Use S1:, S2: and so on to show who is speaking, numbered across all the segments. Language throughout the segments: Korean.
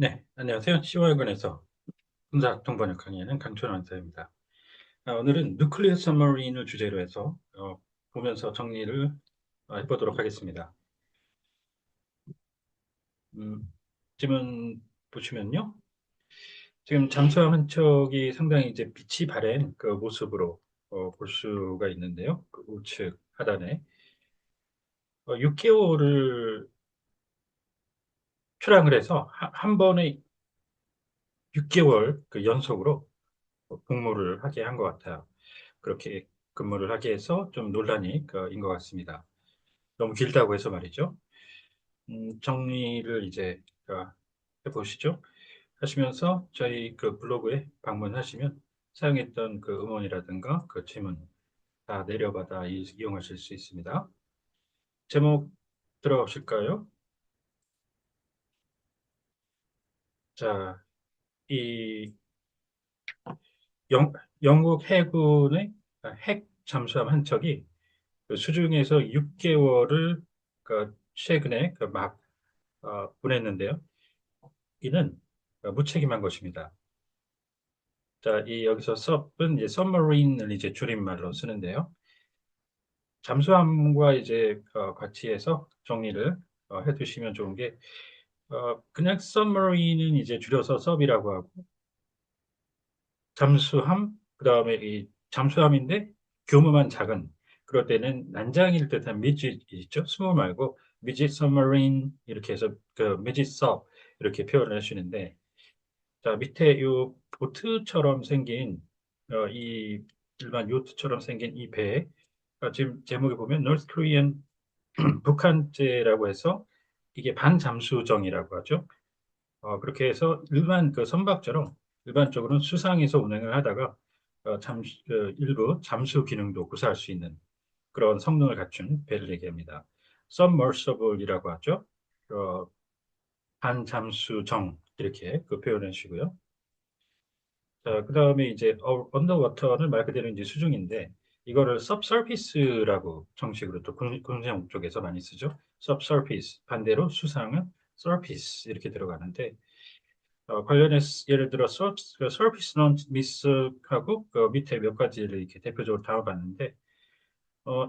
S1: 네, 안녕하세요. 10월권에서 군사학동 번역 강의하는 강촌 원사입니다. 오늘은 누클리어 서머린을 주제로 해서 보면서 정리를 해보도록 하겠습니다. 음, 지금 보시면요. 지금 잠수함 한 척이 상당히 이제 빛이 바랜 그 모습으로 볼 수가 있는데요. 그 우측 하단에 6개월을 출항을 해서 한 번에 6개월 그 연속으로 복무를 하게 한 것 같아요. 그렇게 근무를 하게 해서 좀 논란이 인 것 같습니다. 너무 길다고 해서 말이죠. 정리를 이제 해보시죠. 하시면서 저희 그 블로그에 방문하시면 사용했던 그 음원이라든가 그 질문 다 내려받아 이용하실 수 있습니다. 제목 들어가실까요? 자, 이 영, 영국 해군의 핵 잠수함 한 척이 그 수중에서 6개월을 최근에 막 보냈는데요. 이는 무책임한 것입니다. 자, 이 여기서 sub은 이제 submarine을 이제 줄임말로 쓰는데요. 잠수함과 이제 같이 해서 정리를 해두시면 좋은 게 그냥 submarine은 이제 줄여서 sub이라고 하고 잠수함 그다음에 이 잠수함인데 규모만 작은 그럴 때는 난장일 듯한 midget 있죠? 스몰 말고 midget submarine 이렇게 해서 그 midget sub 이렇게 표현을 하시는데 자, 밑에 요 보트처럼 생긴 이 일반 요트처럼 생긴 이 배, 지금 제목에 보면 North Korean 북한제라고 해서 이게 반잠수정이라고 하죠. 그렇게 해서 일반 그 선박처럼 일반적으로는 수상에서 운행을 하다가 일부 잠수 기능도 구사할 수 있는 그런 성능을 갖춘 배를 얘기합니다. submersible이라고 하죠. 어, 반잠수정 이렇게 그 표현해 주시고요. 자, 그 다음에 이제 언더워터는 말 그대로 이제 수중인데 이거를 subsurface라고 정식으로 또 군사용 쪽에서 많이 쓰죠. subsurface 반대로 수상은 surface 이렇게 들어가는데 관련해서 예를 들어 surface launch miss하고 그 밑에 몇 가지를 이렇게 대표적으로 담아봤는데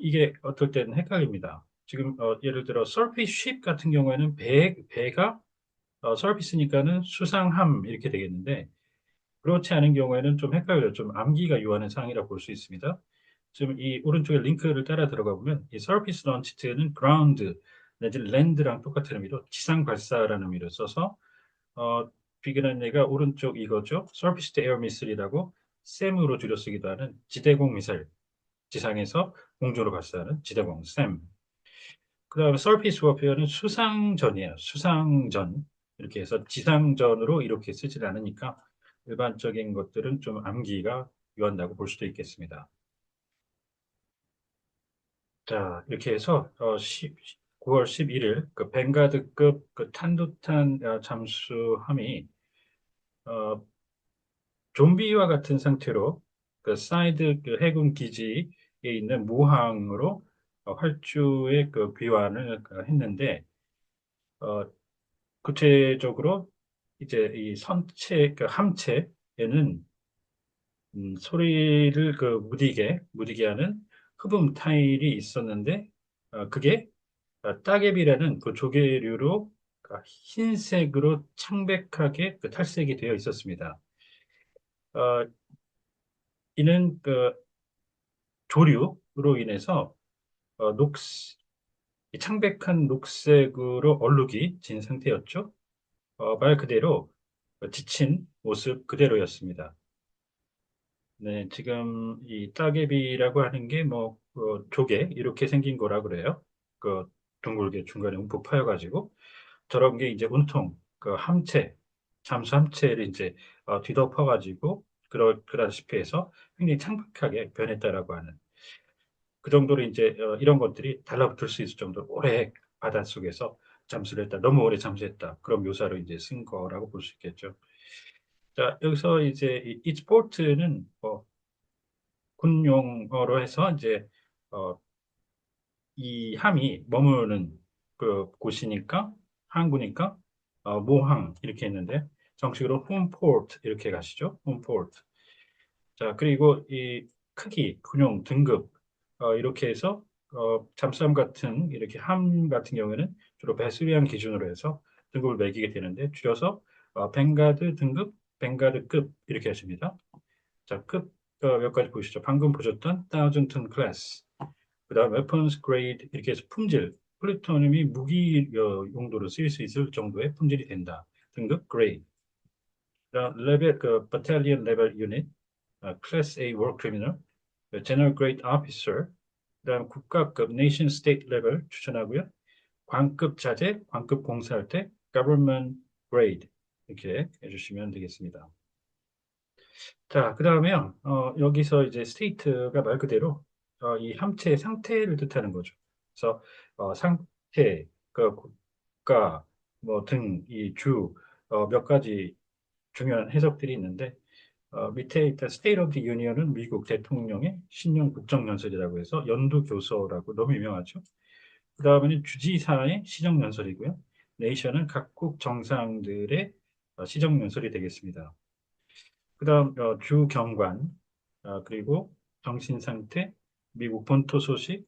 S1: 이게 어떨 때는 헷갈립니다. 지금 예를 들어 surface ship 같은 경우에는 배가 surface니까는 수상함 이렇게 되겠는데 그렇지 않은 경우에는 좀 헷갈려요. 좀 암기가 요하는 사항이라 볼 수 있습니다. 지금 이 오른쪽에 링크를 따라 들어가 보면 이 surface launced는 ground 내지 land랑 똑같은 의미로 지상 발사라는 의미로 써서 비교는 얘가 오른쪽 이거죠. surface to air missile이라고 SAM으로 줄여 쓰기도 하는 지대공 미사일 지상에서 공중으로 발사하는 지대공 SAM. 그다음에 surface warfare는 수상전이에요. 수상전 이렇게 해서 지상전으로 이렇게 쓰질 않으니까 일반적인 것들은 좀 암기가 요한다고 볼 수도 있겠습니다. 자, 이렇게 해서 9월 11일 그 벵가드급 그 탄도탄 잠수함이 어, 좀비와 같은 상태로 그 사이드 그 해군 기지에 있는 모항으로 활주의 그 귀환을 했는데 어, 구체적으로 이제 이 선체 그 함체에는 소리를 그 무디게 하는 흡음 타일이 있었는데 그게 따개비라는 그 조개류로 흰색으로 창백하게 그 탈색이 되어 있었습니다. 어, 이는 그 조류로 인해서 녹 창백한 녹색으로 얼룩이 진 상태였죠. 말 그대로 지친 모습 그대로였습니다. 네, 지금 이 따개비라고 하는 게 뭐 조개 이렇게 생긴 거라 그래요. 그 둥글게 중간에 움푹 파여가지고 저런 게 이제 온통 그 함체 잠수 함체를 이제 뒤덮어가지고 그러다시피 해서 굉장히 창백하게 변했다라고 하는 그 정도로 이제 이런 것들이 달라붙을 수 있을 정도로 오래 바닷속에서 잠수를 했다. 너무 오래 잠수했다. 그런 묘사로 이제 쓴 거라고 볼 수 있겠죠. 자, 여기서 이제 이 익스포트는 군용어로 해서 이제 어, 이 함이 머무는 그 곳이니까 항구니까 모항 이렇게 했는데 정식으로 홈포트 이렇게 가시죠. 홈포트. 자, 그리고 이 크기, 군용, 등급 이렇게 해서 잠수함 같은 이렇게 함 같은 경우에는 주로 배수량 기준으로 해서 등급을 매기게 되는데 줄여서 벵가드 등급, 벵가드급 이렇게 하십니다. 자, 급 몇 가지 보시죠. 방금 보셨던 thousand ton class, 그다음 weapons grade 이렇게 해서 품질, 플루토늄이 무기 용도로 쓰일 수 있을 정도의 품질이 된다. 등급 grade. 그다음 레벨 battalion level unit, Class A War Criminal, General Grade Officer, 그다음 국가급 Nation State Level 추천하고요. 관급 자재, 관급 공사할 때 Government Grade 이렇게 해주시면 되겠습니다. 자, 그다음에요. 여기서 이제 state가 말 그대로 이 함체의 상태를 뜻하는 거죠. 그래서 상태, 그 국가, 뭐 등, 이 주, 몇 가지 중요한 해석들이 있는데 밑에 일단 State of the Union은 미국 대통령의 신년 국정연설이라고 해서 연두교서라고 너무 유명하죠. 그 다음에는 주지사의 시정연설이고요. 네이션은 각국 정상들의 시정연설이 되겠습니다. 그 다음 주경관, 그리고 정신상태, 미국 본토 소식,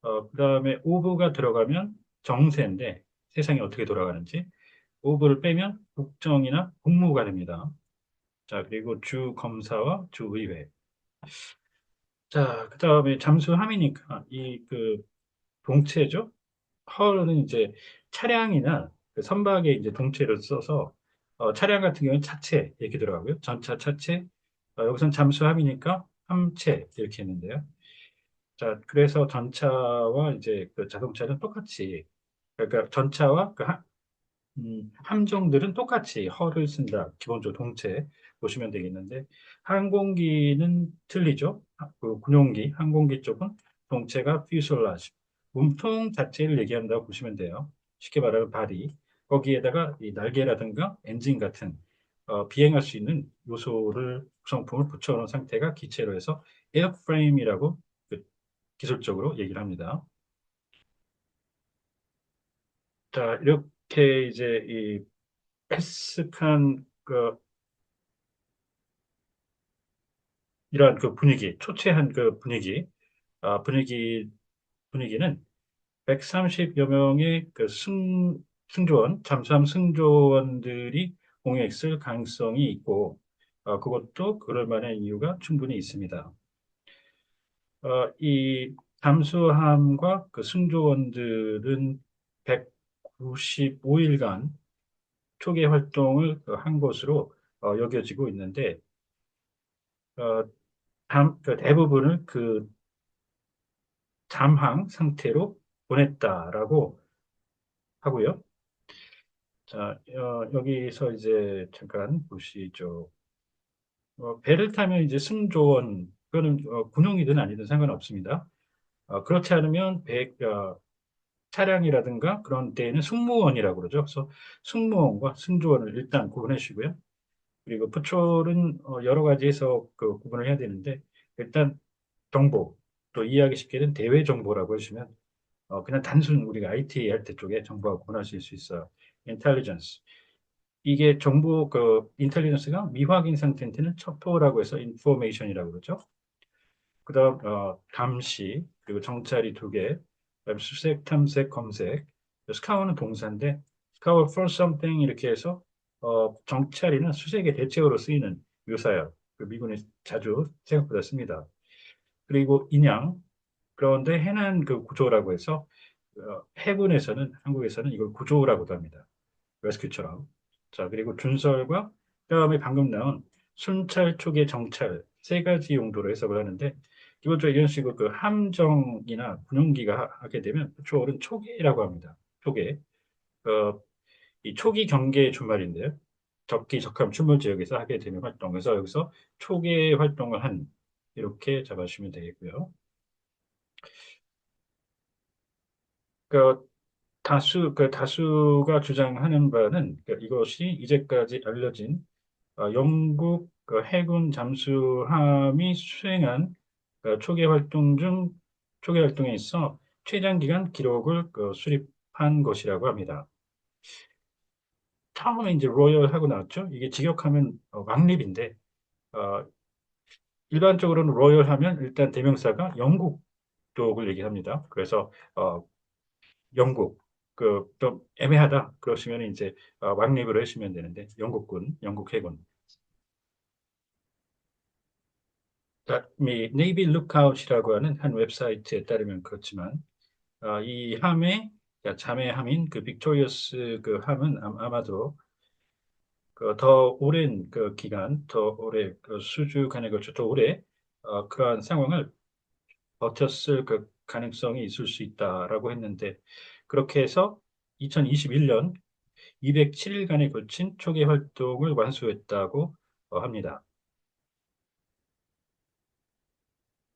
S1: 그 다음에 오브가 들어가면 정세인데 세상이 어떻게 돌아가는지, 오브를 빼면 국정이나 국무가 됩니다. 자, 그리고 주 검사와 주 의회. 자, 그 다음에 잠수함이니까 이 그 동체죠. 헐은 이제 차량이나 그 선박에 이제 동체를 써서 차량 같은 경우는 차체 이렇게 들어가고요. 전차 차체. 여기선 잠수함이니까 함체 이렇게 했는데요. 자, 그래서 전차와 이제 그 자동차는 똑같이 그러니까 전차와 그 함정들은 똑같이 헐을 쓴다. 기본적으로 동체 보시면 되겠는데 항공기는 틀리죠. 그 군용기, 항공기 쪽은 동체가 퓨sel라지, 몸통 자체를 얘기한다고 보시면 돼요. 쉽게 말하면 바디. 거기에다가 이 날개라든가 엔진 같은 비행할 수 있는 요소를 구성품을 붙여놓은 상태가 기체로 해서 에어프레임이라고 그 기술적으로 얘기를 합니다. 자, 이렇게 이제 이 패스칸 이러한 그 분위기, 초췌한 그 분위기, 분위기는 130여 명의 그 승조원, 잠수함 승조원들이 공에 있을 가능성이 있고, 그것도 그럴 만한 이유가 충분히 있습니다. 이 잠수함과 그 승조원들은 195일간 초계 활동을 한 것으로 여겨지고 있는데, 어, 그 대부분을 그 잠항 상태로 보냈다라고 하고요. 자, 여기서 이제 잠깐 보시죠. 배를 타면 이제 승조원, 그거는 군용이든 아니든 상관없습니다. 그렇지 않으면 차량이라든가 그런 데에는 승무원이라고 그러죠. 그래서 승무원과 승조원을 일단 구분해 주시고요. 그리고 부촐은 여러 가지에서 그 구분을 해야 되는데 일단 정보, 또 이해하기 쉽게는 대외 정보라고 해주시면 그냥 단순 우리가 IT 할 때 쪽에 정보가 구분하실 수 있어요. 인텔리전스. 이게 정보 인텔리전스가 미확인 상태는 첩보라고 해서 인포메이션이라고 그러죠. 그다음 감시, 그리고 정찰이 두 개, 그다음 수색, 탐색, 검색. 스카우는 동사인데 스카우 for something 이렇게 해서 정찰이나 수색의 대체어로 쓰이는 묘사예요. 그 미군이 자주 생각보다 씁니다. 그리고 인양, 그런데 해난 그 구조라고 해서 해군에서는 한국에서는 이걸 구조라고도 합니다. 레스큐처럼. 자, 그리고 준설과 그다음에 방금 나온 순찰, 초계, 정찰 세 가지 용도로 해석을 하는데 기본적으로 이런 식으로 그 함정이나 군용기가 하게 되면 초월은 초계라고 합니다. 초계. 어, 이 초기 경계 주말인데요. 적기 적함 출몰 지역에서 하게 되는 활동에서 여기서 초계 활동을 한 이렇게 잡아주시면 되겠고요. 그 다수가 주장하는 바는 이것이 이제까지 알려진 영국 해군 잠수함이 수행한 초계 활동 중 초계 활동에 있어 최장 기간 기록을 수립한 것이라고 합니다. 처음에 이제 로열 하고 나왔죠. 이게 직역하면 왕립인데, 어, 일반적으로는 로열 하면 일단 대명사가 영국 쪽을 얘기합니다. 그래서 영국 좀 애매하다 그러시면 이제 왕립으로 해주시면 되는데 영국군, 영국 해군. 이 네이비 루크아웃이라고 하는 한 웹사이트에 따르면 그렇지만 이 함의 그러니까 자매 함인 그 빅토리어스 그 함은 아마도 그더 오랜 그 기간, 더 오래 그 수주간에 걸쳐 더 오래 그러한 상황을 버텼을 그 가능성이 있을 수 있다라고 했는데 그렇게 해서 2021년 207일간에 걸친 초기 활동을 완수했다고 합니다.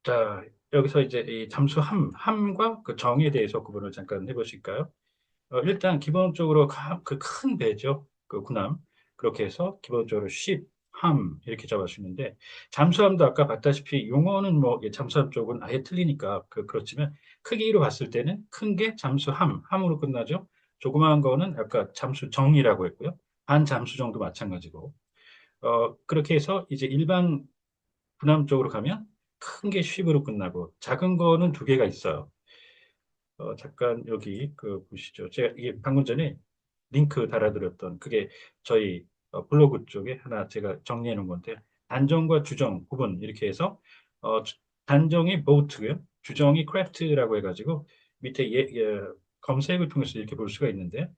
S1: 자, 여기서 이제 이 잠수함, 함과 그 정에 대해서 구분을 잠깐 해보실까요? 일단 기본적으로 그 큰 배죠. 그 군함. 그렇게 해서 기본적으로 ship, 함 이렇게 잡아주는데 잠수함도 아까 봤다시피 용어는 뭐 잠수함 쪽은 아예 틀리니까 그렇지만 크기로 봤을 때는 큰 게 잠수함, 함으로 끝나죠. 조그마한 거는 아까 잠수정이라고 했고요. 반잠수정도 마찬가지고. 그렇게 해서 이제 일반 군함 쪽으로 가면 큰 게 ship으로 끝나고 작은 거는 두 개가 있어요. 잠깐 여기 그 보시죠. 제가 이게 방금 전에 링크 달아드렸던 그게 저희 블로그 쪽에 하나 제가 정리해 놓은 건데 단정과 주정 구분 이렇게 해서 단정이 보트고요. 주정이 크래프트라고 해가지고 밑에 검색을 통해서 이렇게 볼 수가 있는데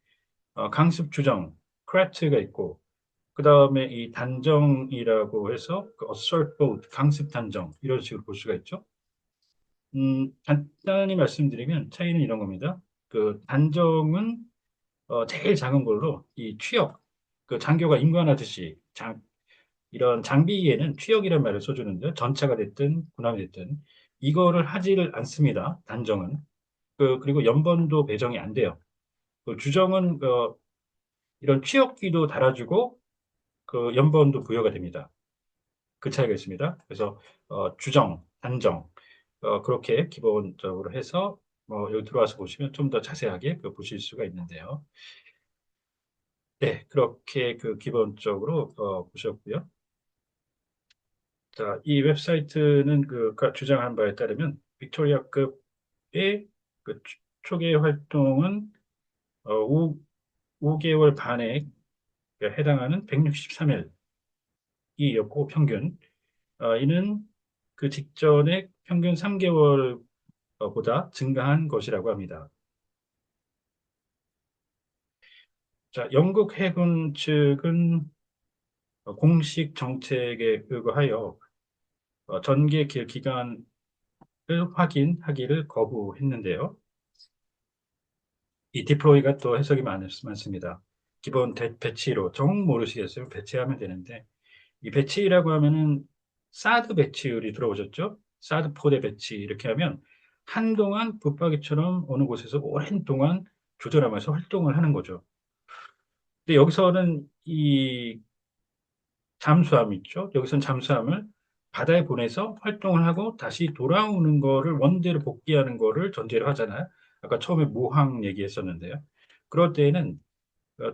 S1: 강습 주정 크래프트가 있고 그 다음에 이 단정이라고 해서 그 assert boat 강습 단정 이런 식으로 볼 수가 있죠. 간단히 말씀드리면 차이는 이런 겁니다. 그 단정은 제일 작은 걸로 이 취역, 그 장교가 임관하듯이 이런 장비에는 취역이라는 말을 써주는데 전차가 됐든 군함이 됐든 이거를 하지를 않습니다. 단정은. 그리고 연번도 배정이 안 돼요. 그 주정은 이런 취역기도 달아주고 그 연번도 부여가 됩니다. 그 차이가 있습니다. 그래서 주정, 단정 그렇게 기본적으로 해서 여기 들어와서 보시면 좀 더 자세하게 보실 수가 있는데요. 네, 그렇게 기본적으로 보셨고요. 자, 이 웹사이트는 주장한 바에 따르면 빅토리아급의 초기 활동은 5개월 반에 해당하는 163일이었고 평균 이는 그 직전에 평균 3개월보다 증가한 것이라고 합니다. 자, 영국 해군 측은 공식 정책에 의거하여 전개 기간을 확인하기를 거부했는데요. 이 디플로이가 또 해석이 많습니다. 기본 배치로 정 모르시겠어요? 배치하면 되는데 이 배치라고 하면은 사드 배치율이 들어오셨죠? 사드 포대 배치 이렇게 하면 한동안 붙박이처럼 어느 곳에서 오랜 동안 조절하면서 활동을 하는 거죠. 근데 여기서는 이 잠수함 있죠? 여기서는 잠수함을 바다에 보내서 활동을 하고 다시 돌아오는 거를 원대로 복귀하는 거를 전제로 하잖아요. 아까 처음에 모항 얘기했었는데요. 그럴 때에는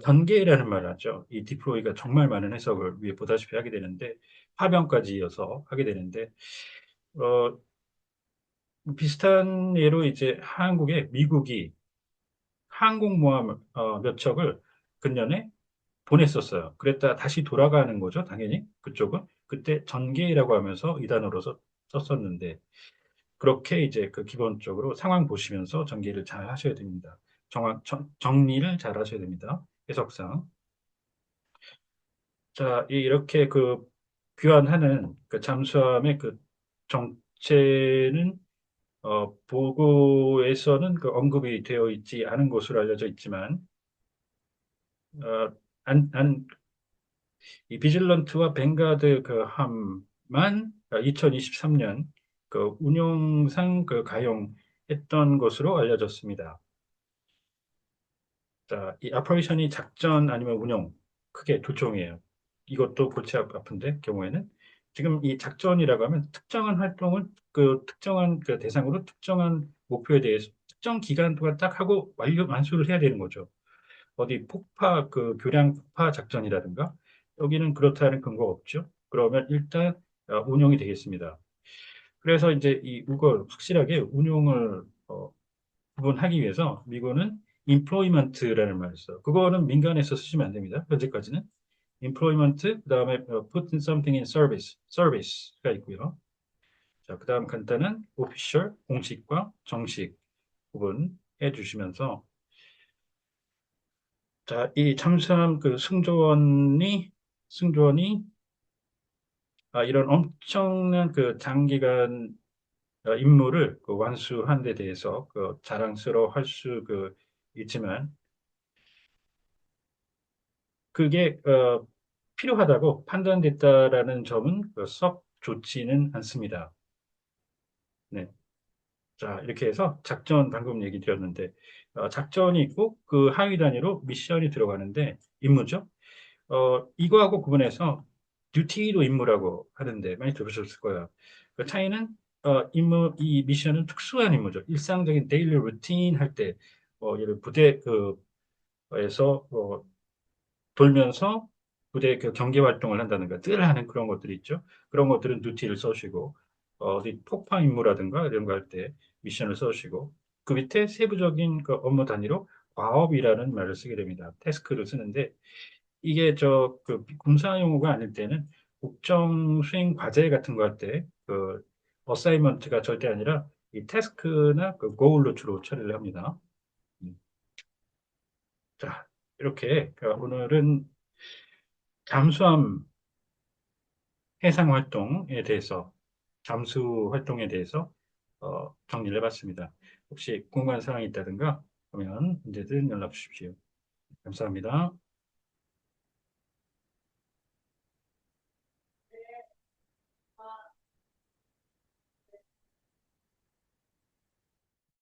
S1: 전개라는 말을 하죠. 이 디프로이가 정말 많은 해석을 위에 보다시피 하게 되는데 파병까지 이어서 하게 되는데 어, 비슷한 예로 이제 한국에 미국이 항공모함 몇 척을 근년에 보냈었어요. 그랬다 다시 돌아가는 거죠. 당연히 그쪽은 그때 전개라고 하면서 이 단어로 썼었는데 그렇게 이제 기본적으로 상황 보시면서 전개를 잘 하셔야 됩니다. 정리를 잘 하셔야 됩니다. 해석상. 자, 이렇게 귀환하는 잠수함의 정체는 보고에서는 언급이 되어 있지 않은 것으로 알려져 있지만 어, 이 비질런트와 뱅가드 함만 2023년 운용상 가용했던 것으로 알려졌습니다. 자, 이 아퍼레이션이 작전 아니면 운용 크게 두 종이에요. 이것도 골치 아픈데 경우에는 지금 이 작전이라고 하면 특정한 활동을 특정한 대상으로 특정한 목표에 대해서 특정 기간 동안 딱 하고 완수를 해야 되는 거죠. 어디 폭파, 그 교량 폭파 작전이라든가 여기는 그렇다는 근거가 없죠. 그러면 일단 운용이 되겠습니다. 그래서 이제 이걸 확실하게 운용을 구분하기 위해서 미국은 employment라는 말을 써요. 그거는 민간에서 쓰시면 안 됩니다. 현재까지는. employment, 그다음에 put something in service가 있고요. 자, 그다음 간단한 official, 공식과 정식 구분해 주시면서 자, 이 잠수함 그 승조원이 이런 엄청난 그 장기간 임무를 그 완수한 데 대해서 그 자랑스러워 할 수 있지만 그게 필요하다고 판단됐다라는 점은 썩 좋지는 않습니다. 네. 자, 이렇게 해서 작전 방금 얘기 드렸는데 작전이 있고 그 하위 단위로 미션이 들어가는데 임무죠. 이거하고 구분해서 듀티도 임무라고 하는데 많이 들으셨을 거예요. 그 차이는 이 미션은 특수한 임무죠. 일상적인 데일리 루틴 할 때, 예를 부대 그에서 돌면서 부대 그 경계 활동을 한다든가 늘 하는 그런 것들이 있죠. 그런 것들은 듀티를 써주시고 어디 폭파 임무라든가 이런 거 할 때 미션을 써주시고 그 밑에 세부적인 그 업무 단위로 과업이라는 말을 쓰게 됩니다. 태스크를 쓰는데 이게 군사 용어가 아닐 때는 국정 수행 과제 같은 거 할 때 그 어사이먼트가 절대 아니라 이 태스크나 그 고울로 주로 처리를 합니다. 음. 자, 이렇게 오늘은 잠수함 해상 활동에 대해서 잠수 활동에 대해서 정리를 해봤습니다. 혹시 궁금한 사항이 있다든가 그러면 언제든 연락 주십시오. 감사합니다.